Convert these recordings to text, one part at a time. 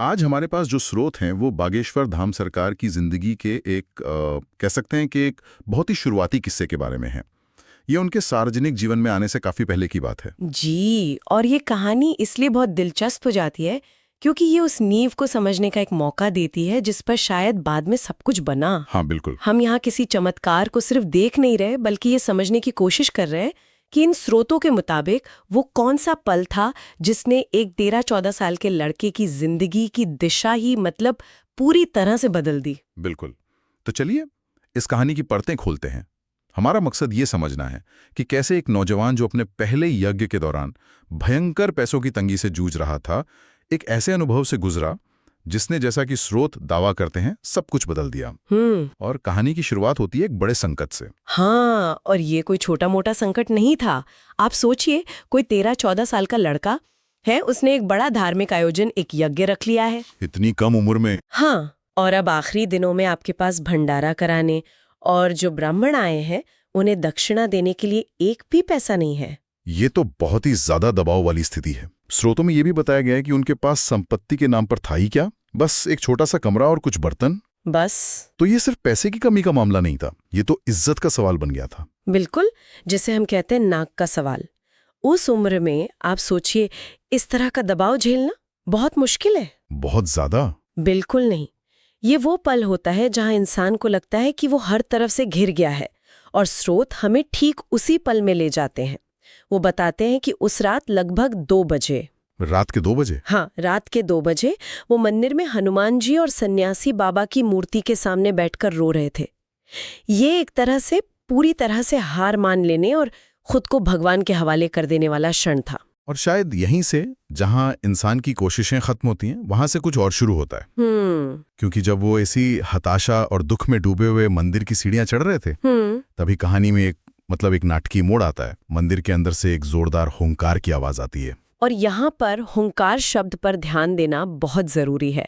आज हमारे पास जो स्रोत हैं वो बागेश्वर धाम सरकार की जिंदगी के एक कह सकते हैं कि एक बहुत ही शुरुआती किस्से के बारे में है। ये उनके सार्वजनिक जीवन में आने से काफी पहले की बात है। जी, और ये कहानी इसलिए बहुत दिलचस्प हो जाती है क्योंकि ये उस नींव को समझने का एक मौका देती है जिस पर शायद बाद में सब कुछ बना। हाँ बिल्कुल। हम यहाँ किसी चमत्कार को सिर्फ देख नहीं रहे बल्कि ये समझने की कोशिश कर रहे हैं कि इन स्रोतों के मुताबिक वो कौन सा पल था जिसने एक 13-14 साल के लड़के की जिंदगी की दिशा ही मतलब पूरी तरह से बदल दी। बिल्कुल। तो चलिए इस कहानी की परतें खोलते हैं। हमारा मकसद ये समझना है कि कैसे एक नौजवान जो अपने पहले यज्ञ के दौरान भयंकर पैसों की तंगी से जूझ रहा था, एक ऐसे अनुभव से गुजरा जिसने, जैसा कि स्रोत दावा करते हैं, सब कुछ बदल दिया। और कहानी की शुरुआत होती है एक बड़े संकट से। हाँ, और ये कोई छोटा मोटा संकट नहीं था। आप सोचिए, कोई 13-14 साल का लड़का है, उसने एक बड़ा धार्मिक आयोजन, एक यज्ञ रख लिया है इतनी कम उम्र में। हाँ, और अब आखिरी दिनों में आपके पास भंडारा कराने और जो ब्राह्मण आए हैं उन्हें दक्षिणा देने के लिए एक भी पैसा नहीं है। ये तो बहुत ही ज्यादा दबाव वाली स्थिति है। स्रोतों में ये भी बताया गया है कि उनके पास संपत्ति के नाम पर था ही क्या, बस एक छोटा सा कमरा और कुछ बर्तन। बस। तो ये सिर्फ पैसे की कमी का मामला नहीं था, ये तो इज्जत का सवाल बन गया था। बिल्कुल, जिसे हम कहते हैं नाक का सवाल। उस उम्र में आप सोचिए, इस तरह का दबाव झेलना बहुत मुश्किल है। बहुत ज्यादा। बिल्कुल नहीं। ये वो पल होता है जहां इंसान को लगता है कि वो हर तरफ से घिर गया है, और स्रोत हमें ठीक उसी पल में ले जाते हैं। वो बताते हैं कि उस रात लगभग 2 बजे, रात के 2 बजे? हाँ, रात के 2 बजे वो मंदिर में हनुमान जी और सन्यासी बाबा की मूर्ति के सामने बैठकर रो रहे थे। ये एक तरह से पूरी तरह से हार मान लेने और खुद को भगवान के हवाले कर देने वाला क्षण था। और शायद यहीं से, जहां इंसान की कोशिशें खत्म होती हैं, वहां से कुछ और शुरू होता है। क्योंकि जब वो ऐसी हताशा और दुख में डूबे हुए मंदिर की सीढ़ियां चढ़ रहे थे, तभी कहानी में एक नाटकीय मोड़ आता है। मंदिर के अंदर से एक जोरदार हुंकार की आवाज आती है। और यहाँ पर हुंकार शब्द पर ध्यान देना बहुत जरूरी है।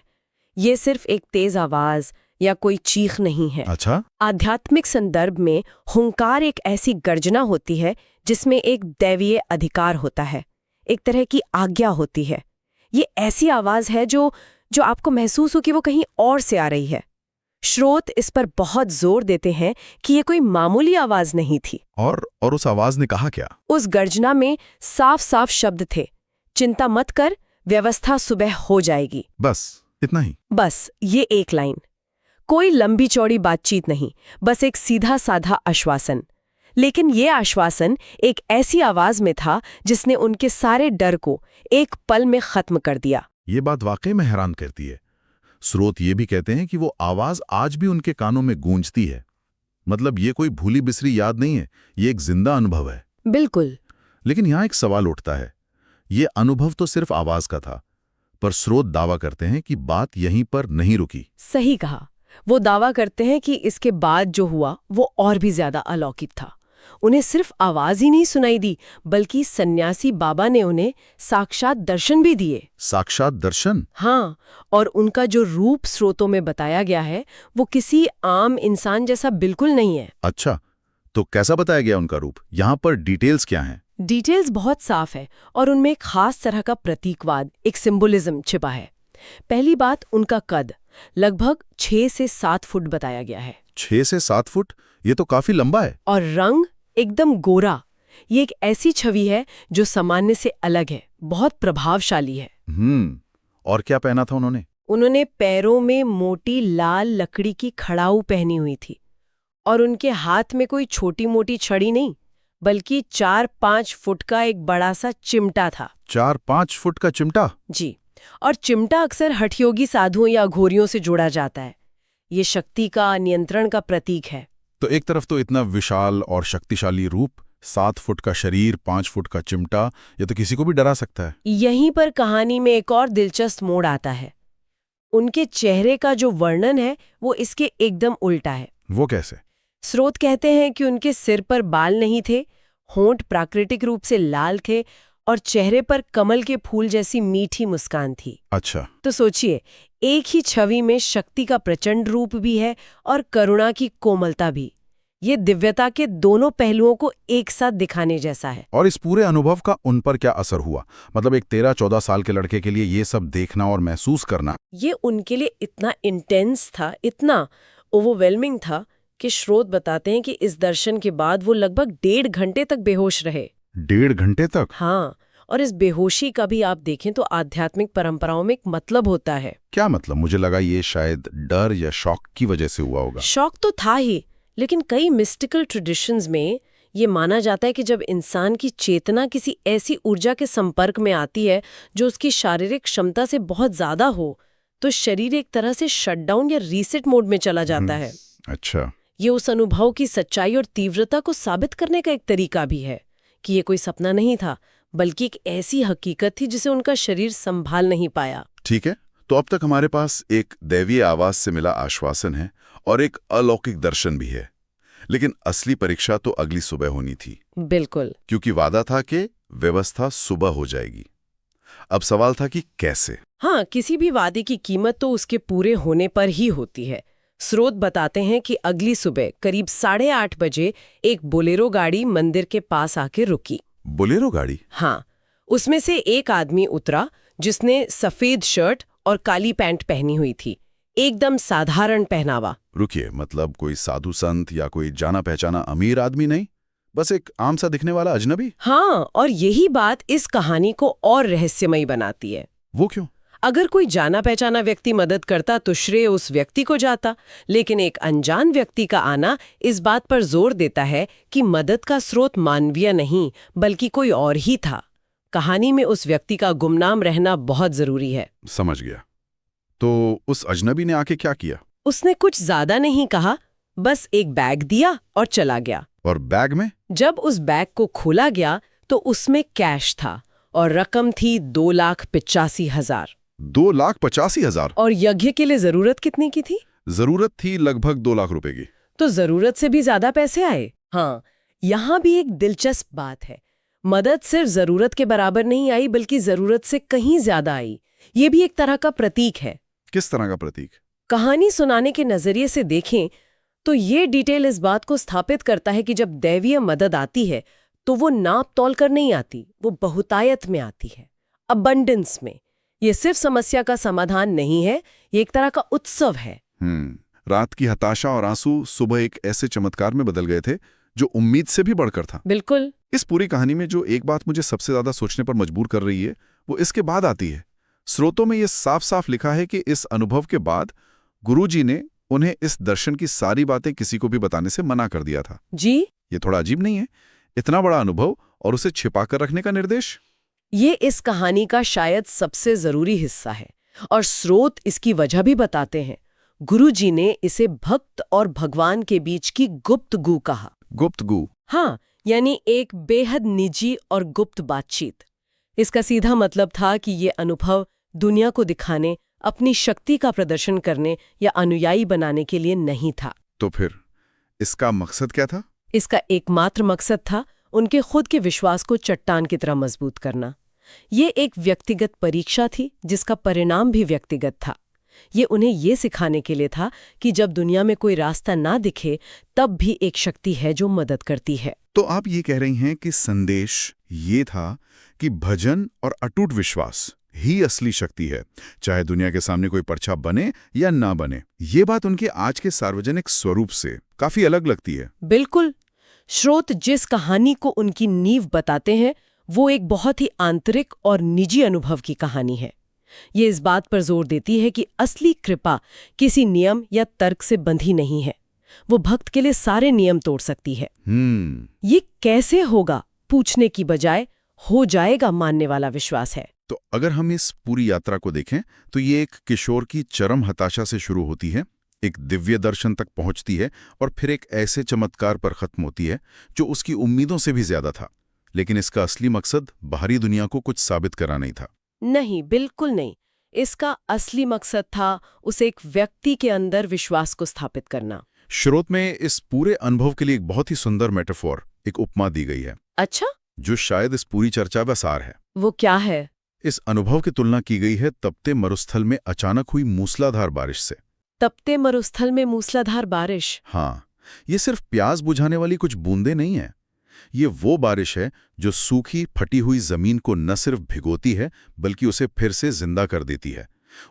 ये सिर्फ एक तेज आवाज या कोई चीख नहीं है। अच्छा? आध्यात्मिक संदर्भ में हुंकार एक ऐसी गर्जना होती है जिसमें एक दैवीय अधिकार होता है, एक तरह की आज्ञा होती है। ये ऐसी आवाज है जो आपको महसूस हो कि वो कहीं और से आ रही है। स्रोत इस पर बहुत जोर देते हैं कि ये कोई मामूली आवाज नहीं थी। और उस आवाज ने कहा क्या? उस गर्जना में साफ साफ शब्द थे, चिंता मत कर, व्यवस्था सुबह हो जाएगी। बस इतना ही? बस ये एक लाइन, कोई लंबी चौड़ी बातचीत नहीं, बस एक सीधा साधा आश्वासन। लेकिन ये आश्वासन एक ऐसी आवाज में था जिसने उनके सारे डर को एक पल में खत्म कर दिया। ये बात वाकई में हैरान करती है। स्रोत ये भी कहते हैं कि वो आवाज आज भी उनके कानों में गूंजती है। मतलब ये कोई भूली बिसरी याद नहीं है, ये एक जिंदा अनुभव है। बिल्कुल। लेकिन यहां एक सवाल उठता है। ये अनुभव तो सिर्फ आवाज का था, पर स्रोत दावा करते हैं कि बात यहीं पर नहीं रुकी। सही कहा। वो दावा करते हैं कि इसके बाद जो हुआ वो और भी ज्यादा अलौकिक था। उन्हें सिर्फ आवाज ही नहीं सुनाई दी, बल्कि सन्यासी बाबा ने उन्हें साक्षात दर्शन भी दिए। साक्षात दर्शन? हाँ, और उनका जो रूप स्रोतों में बताया गया है वो किसी आम इंसान जैसा बिल्कुल नहीं है। अच्छा, तो कैसा बताया गया उनका रूप? यहाँ पर डिटेल्स क्या हैं? डिटेल्स बहुत साफ है और उनमें एक खास तरह का प्रतीकवाद, एक सिंबोलिज्म छिपा है। पहली बात, उनका कद लगभग 6 से 7 फुट बताया गया है। 6 से 7 फुट? ये तो काफी लंबा है। और रंग एकदम गोरा। ये एक ऐसी छवि है जो सामान्य से अलग है, बहुत प्रभावशाली है। और क्या पहना था उन्होंने? उन्होंने पैरों में मोटी लाल लकड़ी की खड़ाऊ पहनी हुई थी, और उनके हाथ में कोई छोटी मोटी छड़ी नहीं, बल्कि 4-5 फुट का एक बड़ा सा चिमटा था। 4-5 फुट का चिमटा? जी, और चिमटा अक्सर हठयोगी साधुओं या घोरियों से जोड़ा जाता है। ये शक्ति का, नियंत्रण का प्रतीक है। तो एक तरफ तो इतना विशाल और शक्तिशाली रूप, 7 फुट का शरीर, 5 फुट का चिमटा, ये तो किसी को भी डरा सकता है। यहीं पर कहानी में एक और दिलचस्प मोड़ आता है। उनके चेहरे का जो वर्णन है वो इसके एकदम उल्टा है। वो कैसे? स्रोत कहते हैं कि उनके सिर पर बाल नहीं थे, होंठ प्राकृतिक रूप से लाल थे, और चेहरे पर कमल के फूल जैसी मीठी मुस्कान थी। अच्छा। तो सोचिए, एक ही छवि में शक्ति का प्रचंड रूप भी है और करुणा की कोमलता भी। ये दिव्यता के दोनों पहलुओं को एक साथ दिखाने जैसा है। और इस पूरे अनुभव का उन पर क्या असर हुआ? मतलब एक 13-14 साल के लड़के के लिए ये सब देखना और महसूस करना। ये उनके लिए इतना इंटेंस था, इतना ओवरवेलमिंग था कि स्रोत बताते हैं कि इस दर्शन के बाद वो लगभग 1.5 घंटे तक बेहोश रहे। 1.5 घंटे तक? हाँ, और इस बेहोशी का भी आप देखें तो आध्यात्मिक परंपराओं में एक मतलब होता है। क्या मतलब? मुझे लगा ये शायद डर या शॉक की वजह से हुआ होगा। शौक तो था ही, लेकिन कई मिस्टिकल ट्रेडिशंस में ये माना जाता है कि जब इंसान की चेतना किसी ऐसी ऊर्जा के संपर्क में आती है जो उसकी शारीरिक क्षमता से बहुत ज्यादा हो, तो शरीर एक तरह से शटडाउन या रीसेट मोड में चला जाता है। अच्छा। ये उस अनुभव की सच्चाई और तीव्रता को साबित करने का एक तरीका भी है कि ये कोई सपना नहीं था, बल्कि एक ऐसी हकीकत थी जिसे उनका शरीर संभाल नहीं पाया। ठीक है, तो अब तक हमारे पास एक दैवीय आवाज से मिला आश्वासन है और एक अलौकिक दर्शन भी है। लेकिन असली परीक्षा तो अगली सुबह होनी थी। बिल्कुल। क्योंकि वादा था कि व्यवस्था सुबह हो जाएगी। अब सवाल था कि कैसे। हाँ, किसी भी वादे की कीमत तो उसके पूरे होने पर ही होती है। स्रोत बताते हैं कि अगली सुबह करीब 8:30 बजे एक बोलेरो गाड़ी मंदिर के पास आके रुकी। बोलेरो गाड़ी? हाँ, उसमें से एक आदमी उतरा जिसने सफेद शर्ट और काली पैंट पहनी हुई थी, एकदम साधारण पहनावा। रुकिए, मतलब कोई साधु संत या कोई जाना पहचाना अमीर आदमी नहीं, बस एक आम सा दिखने वाला अजनबी? हाँ, और यही बात इस कहानी को और रहस्यमयी बनाती है। वो क्यों? अगर कोई जाना पहचाना व्यक्ति मदद करता तो श्रेय उस व्यक्ति को जाता, लेकिन एक अनजान व्यक्ति का आना इस बात पर जोर देता है कि मदद का स्रोत मानवीय नहीं बल्कि कोई और ही था। कहानी में उस व्यक्ति का गुमनाम रहना बहुत जरूरी है। समझ गया। तो उस अजनबी ने आके क्या किया? उसने कुछ ज्यादा नहीं कहा, बस एक बैग दिया और चला गया। और बैग में? जब उस बैग को खोला गया तो उसमें कैश था और रकम थी 2,85,000। 2,85,000? और यज्ञ के लिए जरूरत कितनी की थी? जरूरत थी लगभग 2 लाख रुपए की। तो जरूरत से भी ज्यादा पैसे आए। हाँ, यहाँ भी एक दिलचस्प बात है। मदद सिर्फ जरूरत के बराबर नहीं आई बल्कि जरूरत से कहीं ज्यादा आई। ये भी एक तरह का प्रतीक है। किस तरह का प्रतीक? कहानी सुनाने के नजरिए से देखें तो ये डिटेल इस बात को स्थापित करता है कि जब दैवीय मदद आती है तो वो नाप तौल कर नहीं आती, वो बहुतायत में आती है, अबंडेंस में। ये सिर्फ समस्या का समाधान नहीं है, ये एक तरह का उत्सव है। रात की हताशा और आंसू सुबह एक ऐसे चमत्कार में बदल गए थे जो उम्मीद से भी बढ़कर था। बिल्कुल। इस पूरी कहानी में जो एक बात मुझे सबसे ज्यादा सोचने पर मजबूर कर रही है वो इसके बाद आती है। स्रोतों में ये साफ साफ लिखा है कि इस अनुभव के बाद गुरुजी ने उन्हें इस दर्शन की सारी बातें किसी को भी बताने से मना कर दिया था। जी, ये थोड़ा अजीब नहीं है? इतना बड़ा अनुभव और उसे छिपाकर रखने का निर्देश। ये इस कहानी का शायद सबसे जरूरी हिस्सा है और स्रोत इसकी वजह भी बताते हैं। गुरुजी ने इसे भक्त और भगवान के बीच की गुप्तगू कहा। गुप्तगू? हाँ, यानी एक बेहद निजी और गुप्त बातचीत। इसका सीधा मतलब था कि ये अनुभव दुनिया को दिखाने, अपनी शक्ति का प्रदर्शन करने या अनुयायी बनाने के लिए नहीं था। तो फिर इसका मकसद क्या था? इसका एकमात्र मकसद था उनके खुद के विश्वास को चट्टान की तरह मजबूत करना। ये एक व्यक्तिगत परीक्षा थी जिसका परिणाम भी व्यक्तिगत था। ये उन्हें ये सिखाने के लिए था कि जब दुनिया में कोई रास्ता ना दिखे तब भी एक शक्ति है जो मदद करती है। तो आप ये कह रही हैं कि संदेश ये था कि भजन और अटूट विश्वास ही असली शक्ति है, चाहे दुनिया के सामने कोई पर्चा बने या ना बने। ये बात उनके आज के सार्वजनिक स्वरूप से काफी अलग लगती है। बिल्कुल। स्रोत जिस कहानी को उनकी नींव बताते हैं वो एक बहुत ही आंतरिक और निजी अनुभव की कहानी है। ये इस बात पर जोर देती है कि असली कृपा किसी नियम या तर्क से बंधी नहीं है। वो भक्त के लिए सारे नियम तोड़ सकती है। ये कैसे होगा पूछने की बजाय हो जाएगा मानने वाला विश्वास है। तो अगर हम इस पूरी यात्रा को देखें तो ये एक किशोर की चरम हताशा से शुरू होती है, एक दिव्य दर्शन तक पहुंचती है और फिर एक ऐसे चमत्कार पर खत्म होती है जो उसकी उम्मीदों से भी ज्यादा था। लेकिन इसका असली मकसद बाहरी दुनिया को कुछ साबित करना नहीं था। नहीं, बिल्कुल नहीं। इसका असली मकसद था उस एक व्यक्ति के अंदर विश्वास को स्थापित करना। स्रोत में इस पूरे अनुभव के लिए एक बहुत ही सुंदर मेटाफोर, एक उपमा दी गई है। अच्छा? जो शायद इस पूरी चर्चा का सार है। वो क्या है? इस अनुभव की तुलना की गई है तपते मरुस्थल में अचानक हुई मूसलाधार बारिश से। तपते मरुस्थल में मूसलाधार बारिश? हाँ, ये सिर्फ प्यास बुझाने वाली कुछ बूंदें नहीं है। ये वो बारिश है जो सूखी फटी हुई जमीन को न सिर्फ भिगोती है बल्कि उसे फिर से जिंदा कर देती है,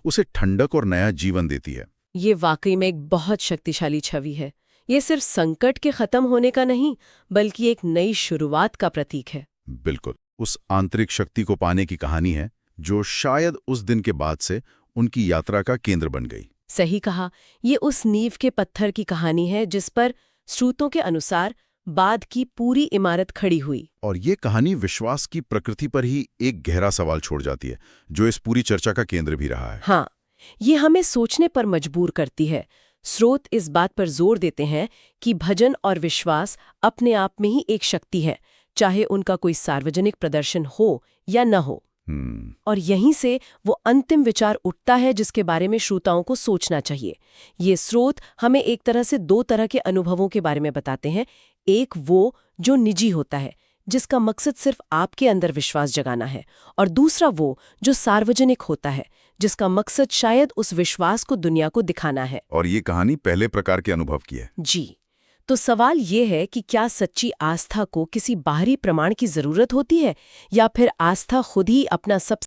उसे ठंडक और नया जीवन देती है। ये वाकई में एक बहुत शक्तिशाली छवि है। ये सिर्फ संकट के खत्म होने का नहीं, बल्कि एक नई शुरुआत का प्रतीक है। बिल्कुल, उस आंतरिक शक्ति को पाने की कहानी है जो शायद उस दिन के बाद से उनकी यात्रा का केंद्र बन गई। सही कहा, ये उस नींव के पत्थर की कहानी है जिस पर स्रोतों के अनुसार बाद की पूरी इमारत खड़ी हुई। और ये कहानी विश्वास की प्रकृति पर ही एक गहरा सवाल छोड़ जाती है, जो इस पूरी चर्चा का केंद्र भी रहा है। हाँ, ये हमें सोचने पर मजबूर करती है। स्रोत इस बात पर जोर देते हैं कि भजन और विश्वास अपने आप में ही एक शक्ति है, चाहे उनका कोई सार्वजनिक प्रदर्शन हो या न हो। और यहीं से वो अंतिम विचार उठता है जिसके बारे में श्रोताओं को सोचना चाहिए। ये स्रोत हमें एक तरह से दो तरह के अनुभवों के बारे में बताते हैं। एक वो जो निजी होता है, जिसका मकसद सिर्फ आपके अंदर विश्वास जगाना है, और दूसरा वो जो सार्वजनिक होता है, जिसका मकसद शायद उस विश्वास को दुनिया को दिखाना है। और ये कहानी पहले प्रकार के अनुभव की है। जी, तो सवाल ये है कि क्या सच्ची आस्था को किसी बाहरी प्रमाण की जरूरत होती है, या फिर आस्था खुद ही अपना सब